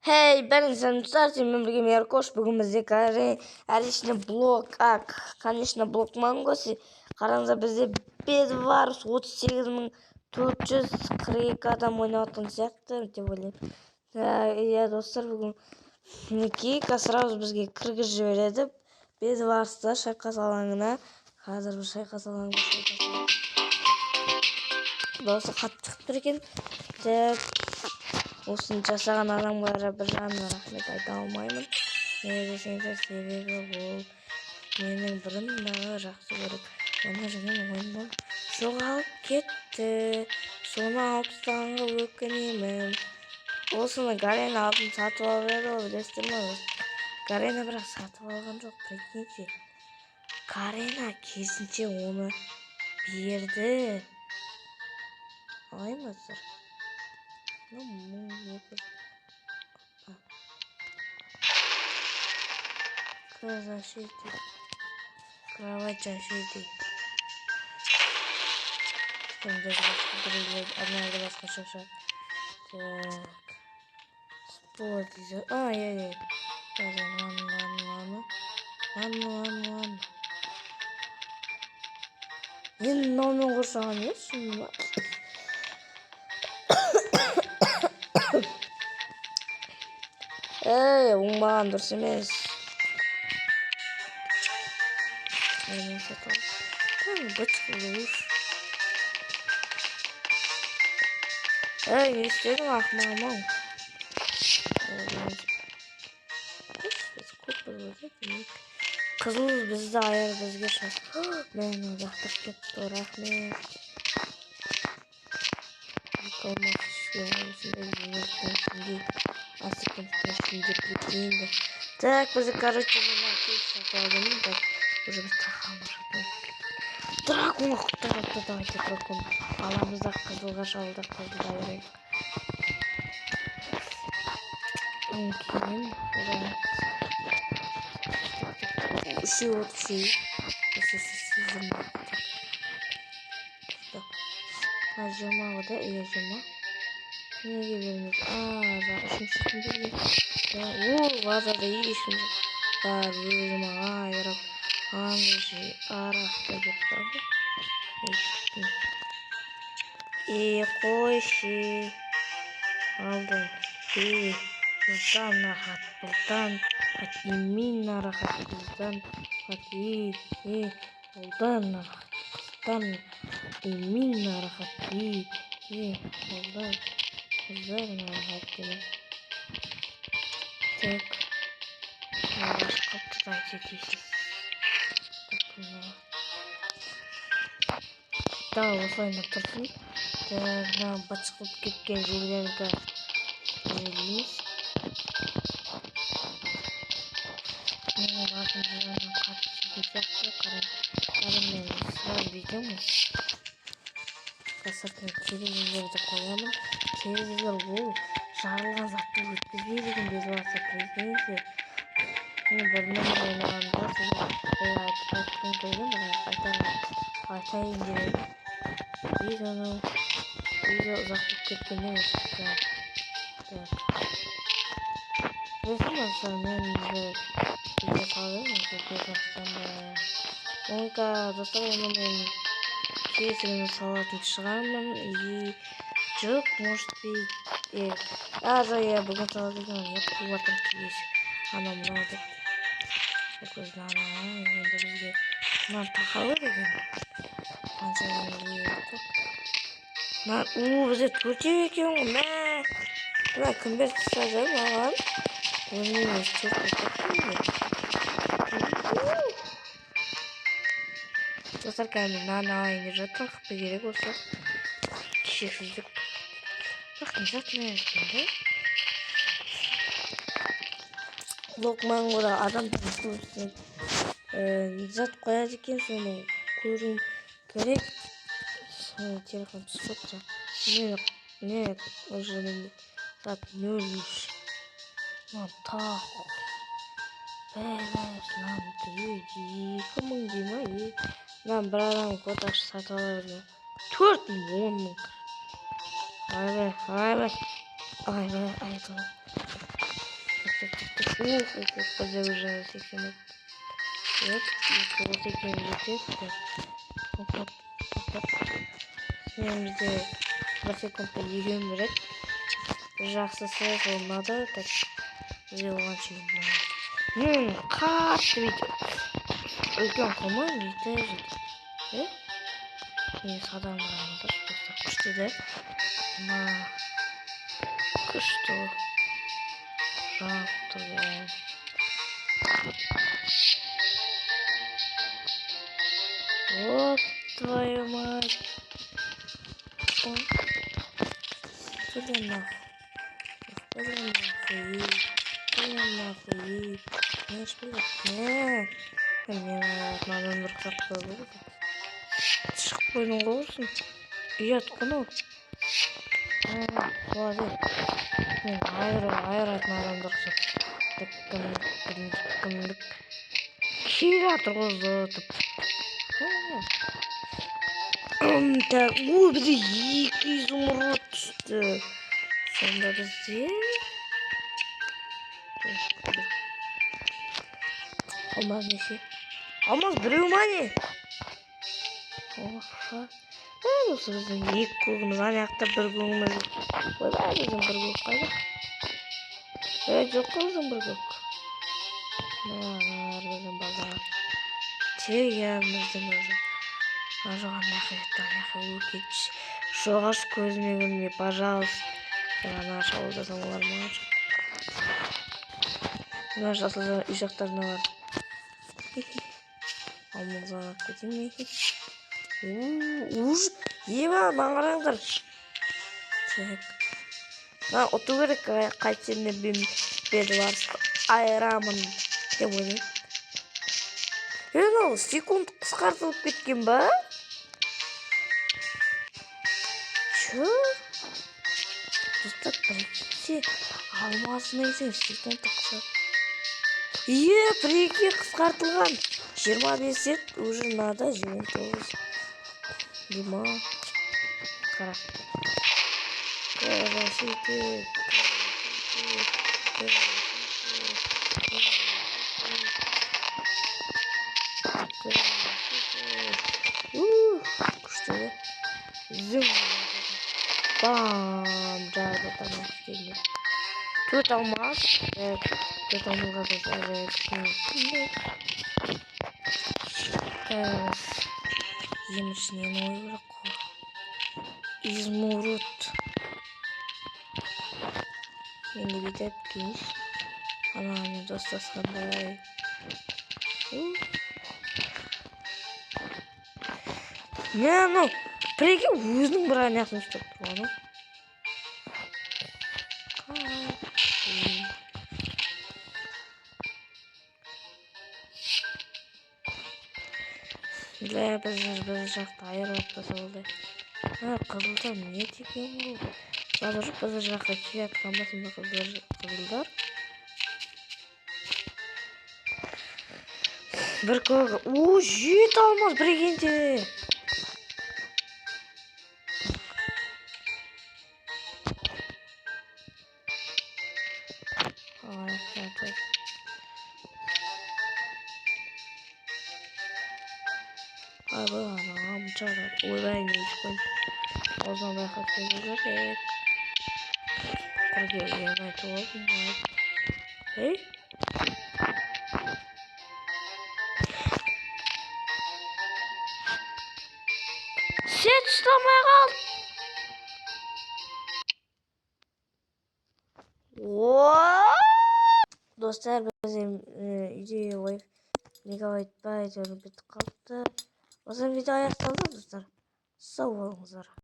Hey, ben Sanusar, Мемлекет Яркош, бүгін бізде конечно блок мангосы. Қараңыздар, бізде бет бар, 38.442 адам ойнаватқан сияқты деп ойлаймын. Иә, достар, бүгін мінекей сразу бізге кіргізіп жібереді. Бет барыста шайқас алаңына. Қазір бір шайқас алаңына досы қатты шығып тұр екен. Осыны жасаған адамға бір жағынан рахмет айта алмаймын. Неге десеңіздер, себебі ол менің бұрындағы жақсы көріп ойнап жүрген ойыннан жоғалып кетті. Соны алып тастағанға өкінемін. Осыны Гарена алдын сатып алып еді, ол білесіздер ме? Гарена бірақ сатып алған жоқ, прикиньте. Гарена керісінше оны берді. Алаймыздар. Защиты. Кровать защиты. Одна басқа шаша. Так. Спорт. Я. Ладно. Енді мынаумен қоршаған емес, шынында ма? Оңбаған дұрыс емес. Не істедің ақымағым-ау? Қызыл бізді айыр бізге шаш. Мені жақтырып кетті, рахмет. Так, бізді, короче, уже біз тақалмай жатыр. Дракон құттырақты, давайте дракон. Аламызда қызылға шалды, қызылда берейік. Кейін, үшеу. Жиырма ода, жиырма. Неге бермейді? Үшінші күнде. Вазада ешкім бар, өзіме айырып. Анжи арақты деп тұрды. Қойшы. Алдың. Бұлтан рахат, бұлтан. Қатимин рахат, бұлтан. Бұлтан рахат, бұлтан. Имин рахат, бұлтан. Бұлтан рахат, деп. Так. Қапты дайте дейсіз. Да, осылайына тұрсын. Мына батшылып кеткен жерлерді жерлейміз. Менің басым жерлерін қатты сүйген сияқты қарыммен сұрап бейдеміз. Сыртын терезелерді қоямын. Терезелер ол жарылған затты өткізбей деген безі басы президенте. Бұрыннан ойнағанда сізге айтқым келген, айтайын деп едім. Видео ұзақ болып кеткен емес. Білесің ба, мен видео салдым. Достар, оны мен кесігін салатын шығармын. Жоқ, может быть. Я бүгін салатын қуатым кесік. Анау мынау деп. Көзін енді бізге мынау тақалы деген. Бізде төртеу екен ғой. Мына кімбер тастады маған. Өніміз төрт қойып. Достар, кәдімгі нан алайын деп жатыр. Қыпы керек осы. Кешексіздік. Бірақ не затын екен. Блок мангода адамдардың көбісінен зат қояды екен, соны көруім керек. Телефон түсіп тұр. Не уже зат нөлміш. Мынау тағы. Нам 2 мың дей ма? Мынау бір адам котақшы сатып ала берген. 4 мың, 10 мың. Айбай. Бізде уже 80. Вот, 80 жетеді. Топ. Сенімізде 1 секундта егем береді. Жақсысы сол ұнады. Так, бізде оған шейін. Қатты видео. Үлкен қомай жетеді. Мен садан бұрамыздар. Күшті де. Күшті. Жақты де. Вот твою мать. Куда нахуй. Не шпилек. Мне надо нұрқсақ қойып. Шығып қойдың қойырсын. Үйет құны. Болады. Айыратын адамдар кімдік. Келатыр қозды. Так, бізде 200 ұмырот түсті. Сонда бізде... Алмаз неше? Алмаз біреу ма не? Оха. Осы біздің 2 көгіміз, анаяқта 1 көгіміз. Ойбай, біздің 1 көк қайда? Жоқ қылдың 1 көк. Нар, біздің базар. Тегем біздің өзі. Ажоған нақиетті, аяқы өкетші. Жоғаш көзіме көрме, пожалуйста. Ана шауыл жасам олар ма? Мына жасылжан үй жақтарына бар. Алмазға кетем ме? Ема, маңғараңдар. Мына ұту керек қайтсенде беді барысты. Айрамын деп ойдым. Ол секунд қысқартылып кеткен ба? Чё? Достар біректе алмасын әйтен секунд қысқартылып. Біректе қысқартылған. 25 сет уже надо 29. Дима. Қара. Краситы. Күшті. Зум. Бам. Жарды тамақ істейді. 4 алмаз. 4 алмазға біз әрі күшінде. Емішінен ойырық қой. Измурут. Мен де бетіп кейіш. Ананы достасқандай. Не, біреге өзінің бір аяқын ұстап тұрғаны. Біз жақта айырып басылды. Қызылдар не деген бұл? Базар жаққа кият қамбасында қызылдар. Бір көгі. 7 алмаз бірегенде. Abi anam çarap. Oybayın geçkin. O zaman bakasını görek. Kırgaya yemek olsun. Hey? Set tutamaya kal. Dostlar bizim videoya koyup megabayt bayt bitip kaldı. O zaman video ayaklandı dostlar. Sağ olun.